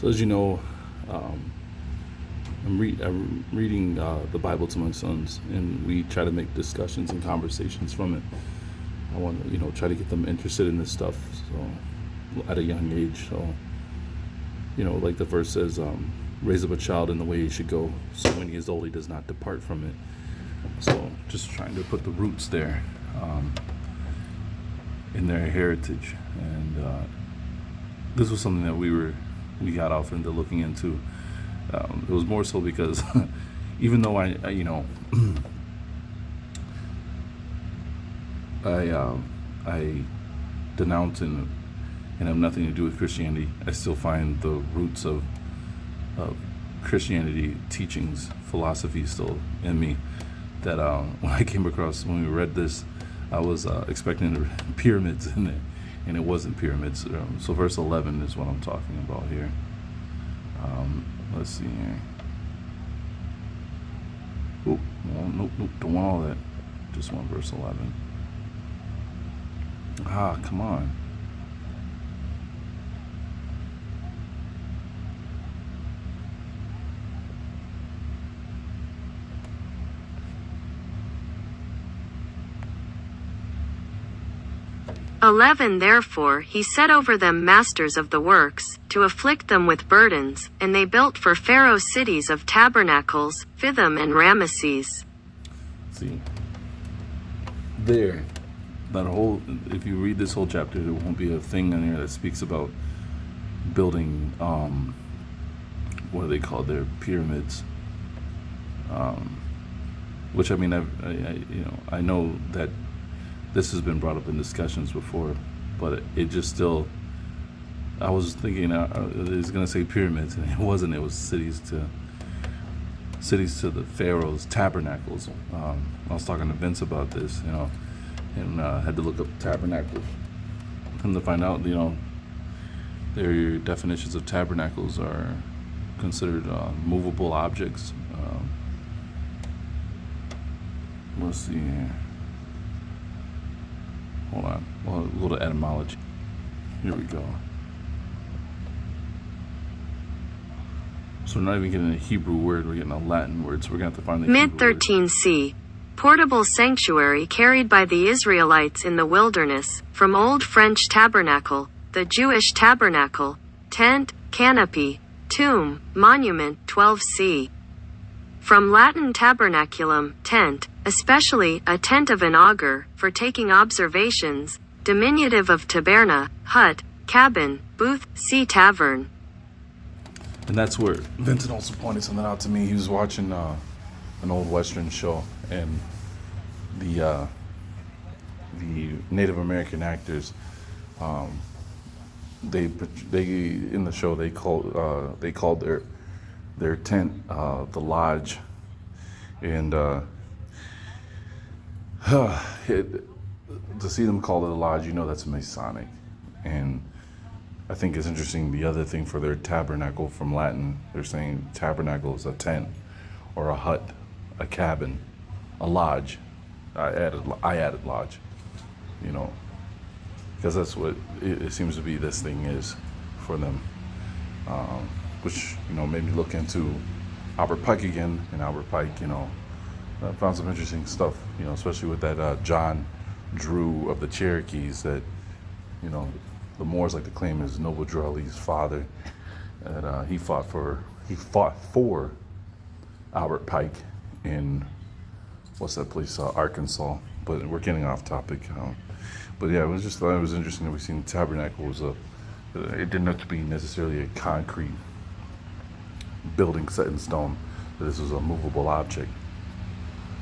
So as you know, I'm reading the Bible to my sons, and we try to make discussions and conversations from it. I want to, try to get them interested in this stuff. So at a young age, so like the verse says, raise up a child in the way he should go, so when he is old, he does not depart from it. So just trying to put the roots there, in their heritage, and this was something that we got off into looking into. It was more so because even though I I denounce and have nothing to do with Christianity, I still find the roots of Christianity teachings, philosophy still in me. That when I came across, when we read this, I was expecting pyramids in it, and it wasn't pyramids. So verse 11 is what I'm talking about here. Let's see here. Oh, well, nope, don't want all that. Just want verse 11. Ah, come on. Therefore he set over them masters of the works, to afflict them with burdens, and they built for Pharaoh cities of tabernacles, Pithom and Ramesses. See, if you read this whole chapter, there won't be a thing in there that speaks about building, what do they call their pyramids? Which I mean, I know that this has been brought up in discussions before, but it just still, I was thinking it was going to say pyramids, and it wasn't. It was cities to the Pharaoh's tabernacles. I was talking to Vince about this, and had to look up tabernacles. Come to find out, their definitions of tabernacles are considered movable objects. Let's see here. Hold on, well, a little etymology. Here we go. So we're not even getting a Hebrew word, we're getting a Latin word, so we're going to have to find the Mid Hebrew word. 13c. Portable sanctuary carried by the Israelites in the wilderness, from Old French tabernacle, the Jewish tabernacle, tent, canopy, tomb, monument 12c. From Latin tabernaculum, tent, especially a tent of an augur, for taking observations, diminutive of taberna, hut, cabin, booth, see tavern. And that's where Vincent also pointed something out to me. He was watching an old Western show, and the Native American actors, they in the show they called their tent the lodge, and to see them call it a lodge, that's Masonic. And I think it's interesting, the other thing for their tabernacle from Latin, they're saying tabernacle is a tent or a hut, a cabin, a lodge. I added lodge, because that's what it seems to be this thing is for them, which made me look into Albert Pike again. And Albert Pike, I found some interesting stuff, especially with that John Drew of the Cherokees, that the Moors like to claim is Noble Drew Ali's father, that he fought for Albert Pike in what's that place, Arkansas. But we're getting off topic. But yeah, I thought it was interesting that we seen the tabernacle was it didn't have to be necessarily a concrete building set in stone, that this was a movable object.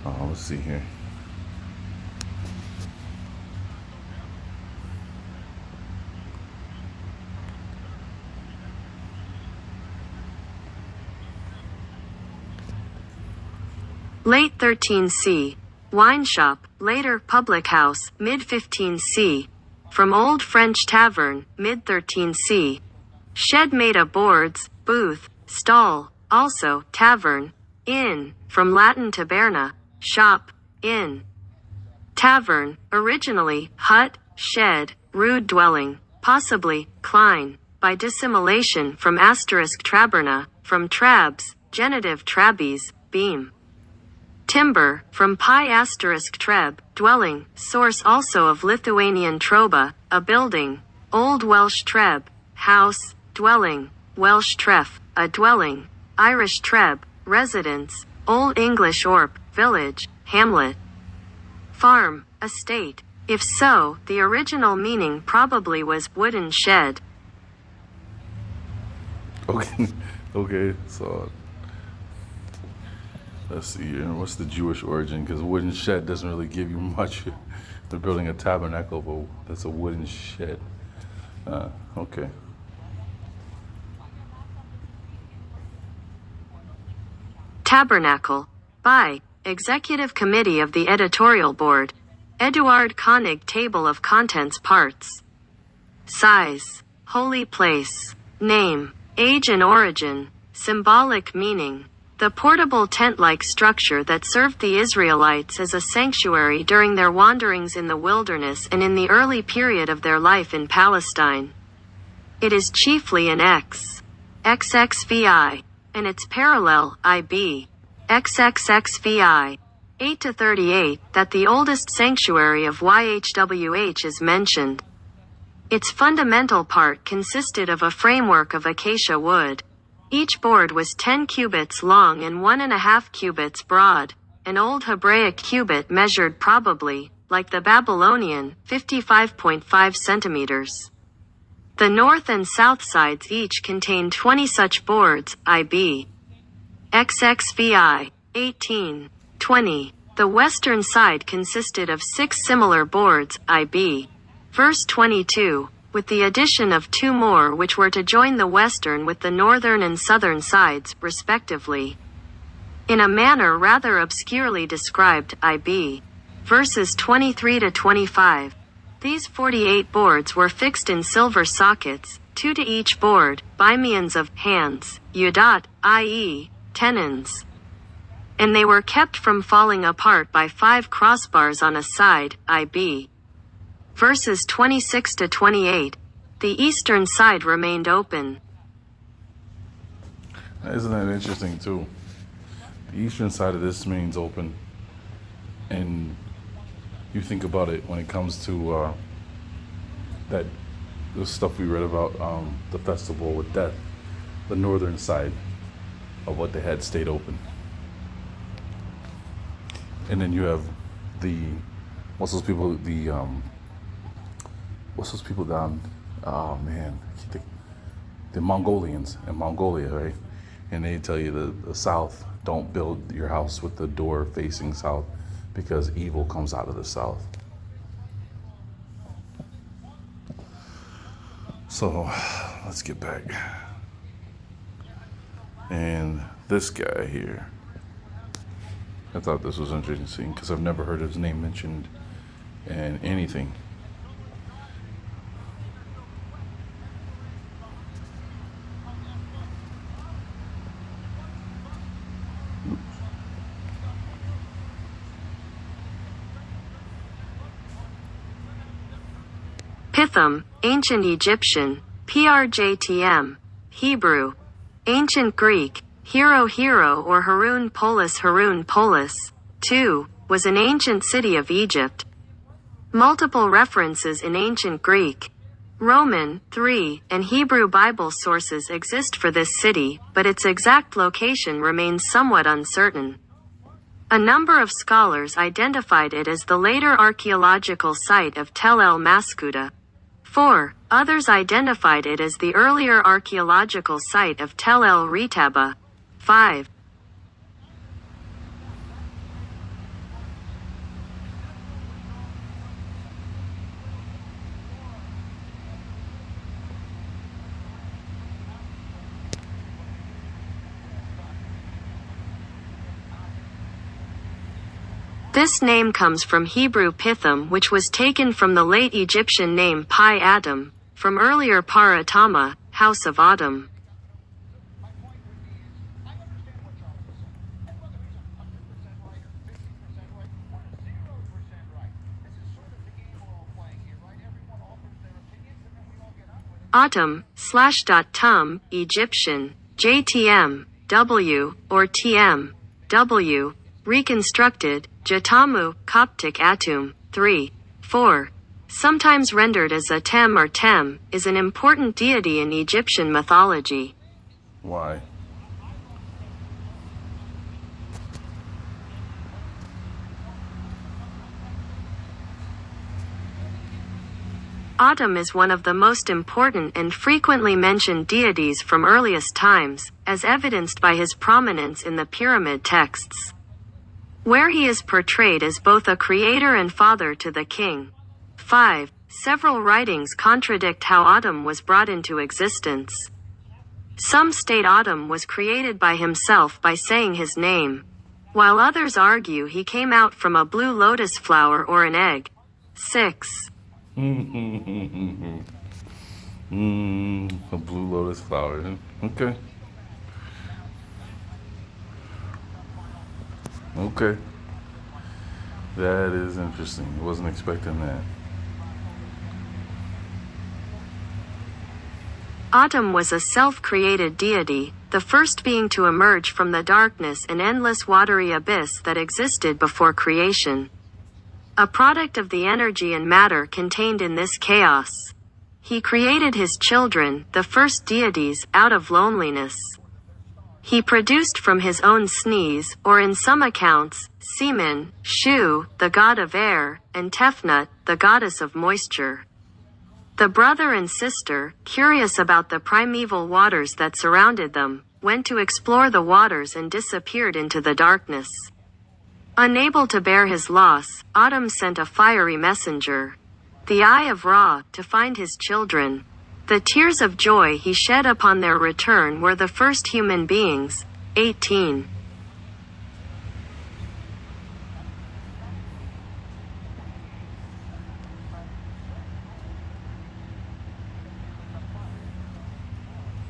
Let's see here. Late 13c. Wine shop, later public house, mid 15c. From Old French tavern, mid 13c. Shed made of boards, booth, stall, also tavern, inn, from Latin taberna, shop, inn. Tavern, originally, hut, shed, rude dwelling, possibly, Klein, by dissimilation from asterisk traberna, from trabs, genitive trabes, beam. Timber, from pi asterisk treb, dwelling, source also of Lithuanian troba, a building. Old Welsh treb, house, dwelling. Welsh tref, a dwelling. Irish treb, residence. Old English orp, village, hamlet. Farm, estate. If so, the original meaning probably was wooden shed. Okay, okay, so let's see here. What's the Jewish origin? Because wooden shed doesn't really give you much. They're building a tabernacle, but that's a wooden shed. Okay. Tabernacle. By Executive Committee of the Editorial Board. Eduard Koenig. Table of Contents Parts. Size. Holy place. Name. Age and origin. Symbolic meaning. The portable tent-like structure that served the Israelites as a sanctuary during their wanderings in the wilderness and in the early period of their life in Palestine. It is chiefly an XXVI, and its parallel, IB, XXXVI, 8-38, that the oldest sanctuary of YHWH is mentioned. Its fundamental part consisted of a framework of acacia wood. Each board was 10 cubits long and 1.5 cubits broad. An Old Hebraic cubit measured probably, like the Babylonian, 55.5 centimeters. The north and south sides each contained 20 such boards, IB. XXVI, 18, 20. The western side consisted of 6 similar boards, IB. Verse 22, with the addition of 2 more which were to join the western with the northern and southern sides, respectively. In a manner rather obscurely described, IB. Verses 23-25. These 48 boards were fixed in silver sockets, 2 to each board, bimeans of hands, yudot, i.e., tenons. And they were kept from falling apart by 5 crossbars on a side, IB. Verses 26-28. The eastern side remained open. Isn't that interesting too? The eastern side of this remains open, and you think about it when it comes to the stuff we read about, the festival with death. The northern side of what they had stayed open, and then you have what's those people down? Oh man, the Mongolians in Mongolia, right? And they tell you the south, don't build your house with the door facing south because evil comes out of the south. So let's get back. And this guy here, I thought this was interesting because I've never heard his name mentioned in anything. Pithom, Ancient Egyptian, PRJTM, Hebrew, Ancient Greek, Hero or Harun Polis, 2, was an ancient city of Egypt. Multiple references in Ancient Greek, Roman, 3, and Hebrew Bible sources exist for this city, but its exact location remains somewhat uncertain. A number of scholars identified it as the later archaeological site of Tel El Maskuda. 4. Others identified it as the earlier archaeological site of Tel El Retaba. 5. This name comes from Hebrew Pithom, which was taken from the late Egyptian name Pi Adam, from earlier Par Atama, House of Adam. Autumn, /tum, Egyptian, JTM, W, or TM, W, reconstructed, Jatamu, Coptic Atum, 3, 4. Sometimes rendered as Atem or Tem, is an important deity in Egyptian mythology. Why? Atum is one of the most important and frequently mentioned deities from earliest times, as evidenced by his prominence in the pyramid texts, where he is portrayed as both a creator and father to the king. 5. Several writings contradict how Atum was brought into existence. Some state Atum was created by himself by saying his name, while others argue he came out from a blue lotus flower or an egg. 6. A blue lotus flower. Okay. Okay. That is interesting. I wasn't expecting that. Atum was a self-created deity, the first being to emerge from the darkness and endless watery abyss that existed before creation. A product of the energy and matter contained in this chaos. He created his children, the first deities, out of loneliness. He produced from his own sneeze, or in some accounts, semen, Shu, the god of air, and Tefnut, the goddess of moisture. The brother and sister, curious about the primeval waters that surrounded them, went to explore the waters and disappeared into the darkness. Unable to bear his loss, Atum sent a fiery messenger, the Eye of Ra, to find his children. The tears of joy he shed upon their return were the first human beings. 18.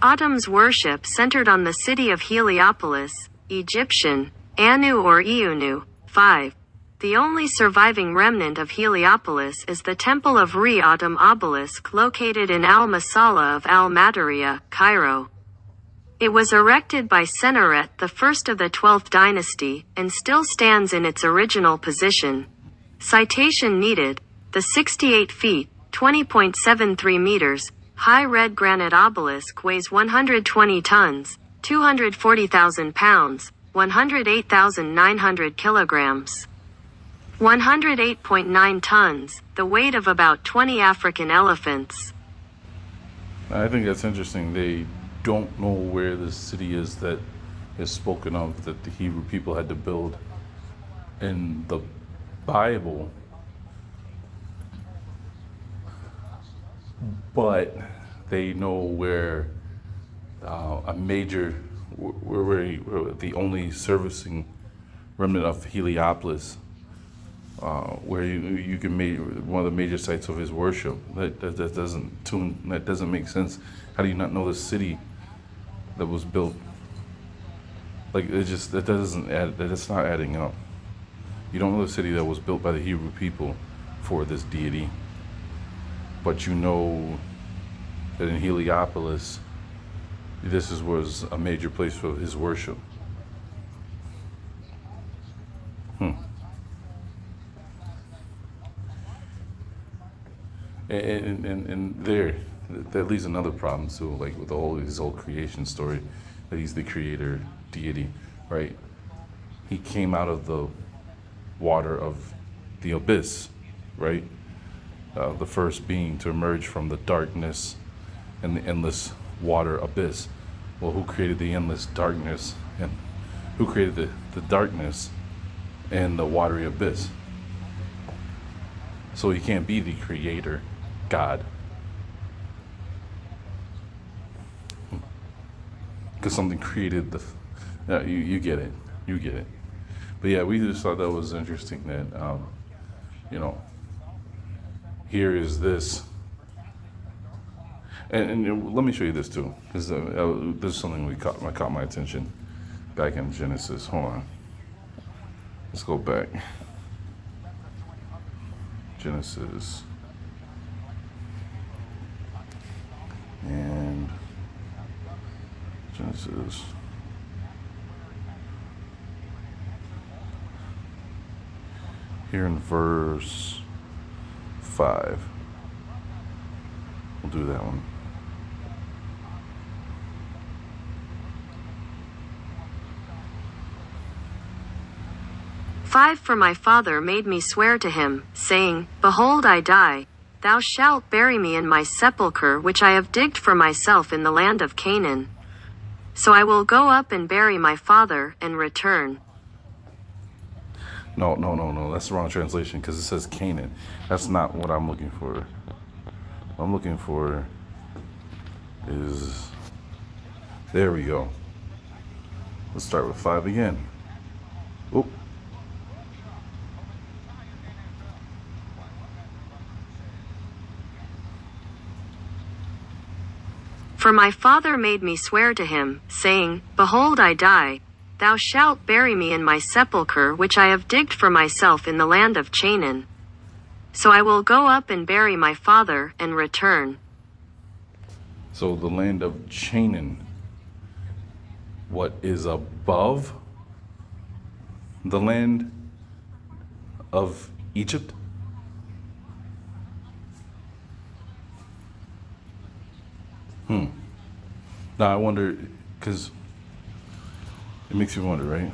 Atum's worship centered on the city of Heliopolis, Egyptian, Anu or Iunu. 5. The only surviving remnant of Heliopolis is the Temple of Re-Atum obelisk located in Al-Masala of Al-Matariya, Cairo. It was erected by Sennaret I of the 12th dynasty, and still stands in its original position. Citation needed. The 68 feet, 20.73 meters, high red granite obelisk weighs 120 tons, 240,000 pounds, 108,900 kilograms. 108.9 tons, the weight of about 20 African elephants. I think that's interesting. They don't know where the city is that is spoken of that the Hebrew people had to build in the Bible. But they know where where the only servicing remnant of Heliopolis, where you can make one of the major sites of his worship. That doesn't make sense. How do you not know the city that was built? Like that's not adding up. You don't know the city that was built by the Hebrew people for this deity, but you know that in Heliopolis, was a major place for his worship. And that leaves another problem too, like with his whole creation story, that he's the creator deity, right? He came out of the water of the abyss, right? The first being to emerge from the darkness and the endless water abyss. Well, who created the endless darkness, and who created the darkness and the watery abyss? So he can't be the creator God, because something created you get it. But yeah, we just thought that was interesting that here is this. And let me show you this too, because this is something that caught my attention back in Genesis. Hold on. Let's go back. Genesis. Here in verse 5. We'll do that one. "5 For my father made me swear to him, saying, Behold, I die. Thou shalt bury me in my sepulchre which I have digged for myself in the land of Canaan. So I will go up and bury my father, and return." No. That's the wrong translation because it says Canaan. That's not what I'm looking for. What I'm looking for is... There we go. Let's start with 5 again. Oop. "For my father made me swear to him, saying, Behold, I die. Thou shalt bury me in my sepulchre which I have digged for myself in the land of Canaan. So I will go up and bury my father, and return." So the land of Canaan, what is above the land of Egypt? Now I wonder, because it makes you wonder, right?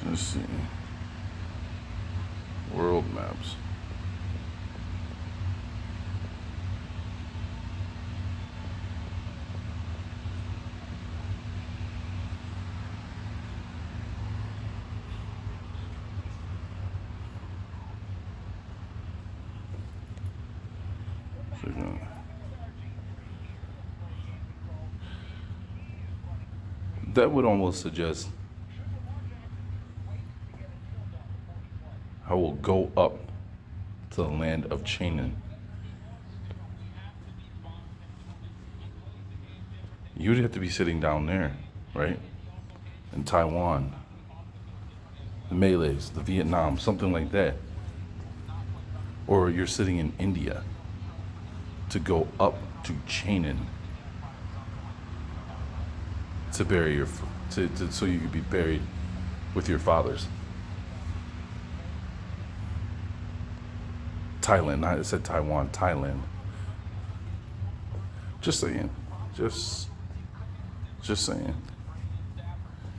Let's see. World maps. That would almost suggest I will go up to the land of Canaan. You'd have to be sitting down there, right? In Taiwan, the Malays, the Vietnam, something like that. Or you're sitting in India to go up to Canaan to bury your, so you could be buried with your fathers. Thailand, I said Taiwan, Thailand. Just saying, just saying.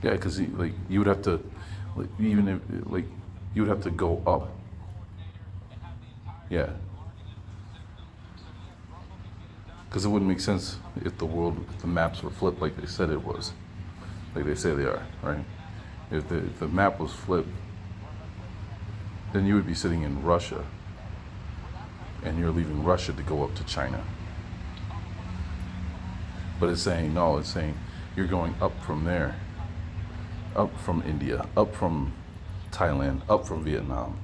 Yeah, because like you would have to, like, even if like you would have to go up. Yeah. Because it wouldn't make sense if the maps were flipped like they said it was, like they say they are, right? If the map was flipped, then you would be sitting in Russia, and you're leaving Russia to go up to China. But it's saying, no, it's saying you're going up from there, up from India, up from Thailand, up from Vietnam.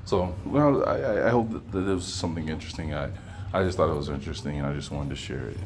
So, well, I hope that there was something interesting. I just thought it was interesting, and I just wanted to share it.